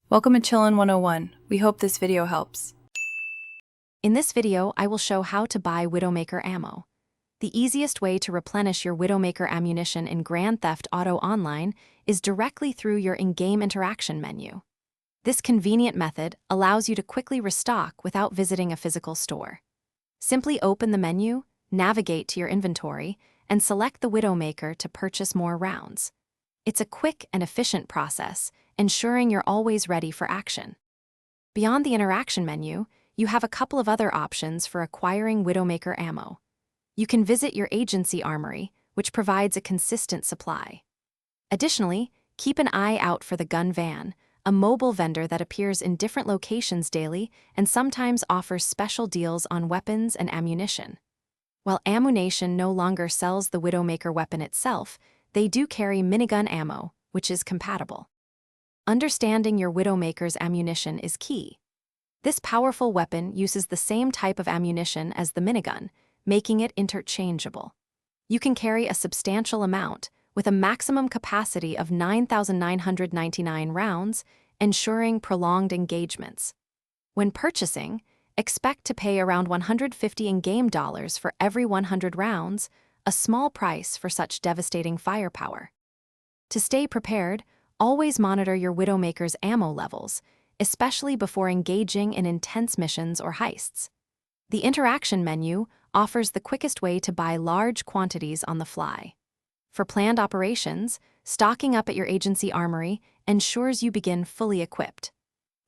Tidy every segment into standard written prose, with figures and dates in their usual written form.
Welcome to Chillin' 101. We hope this video helps. In this video, I will show how to buy Widowmaker ammo. The easiest way to replenish your Widowmaker ammunition in Grand Theft Auto Online is directly through your in-game interaction menu. This convenient method allows you to quickly restock without visiting a physical store. Simply open the menu, navigate to your inventory, and select the Widowmaker to purchase more rounds. It's a quick and efficient process, ensuring you're always ready for action. Beyond the interaction menu, you have a couple of other options for acquiring Widowmaker ammo. You can visit your agency armory, which provides a consistent supply. Additionally, keep an eye out for the gun van, a mobile vendor that appears in different locations daily and sometimes offers special deals on weapons and ammunition. While Ammunition no longer sells the Widowmaker weapon itself, they do carry minigun ammo, which is compatible. Understanding your Widowmaker's ammunition is key. This powerful weapon uses the same type of ammunition as the minigun, making it interchangeable. You can carry a substantial amount, with a maximum capacity of 9,999 rounds, ensuring prolonged engagements. When purchasing, expect to pay around $150 in-game dollars for every 100 rounds, a small price for such devastating firepower. To stay prepared, always monitor your Widowmaker's ammo levels, especially before engaging in intense missions or heists. The interaction menu offers the quickest way to buy large quantities on the fly. For planned operations, stocking up at your agency armory ensures you begin fully equipped.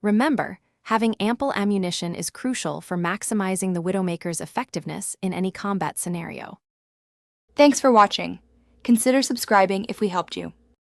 Remember, having ample ammunition is crucial for maximizing the Widowmaker's effectiveness in any combat scenario. Thanks for watching. Consider subscribing if we helped you.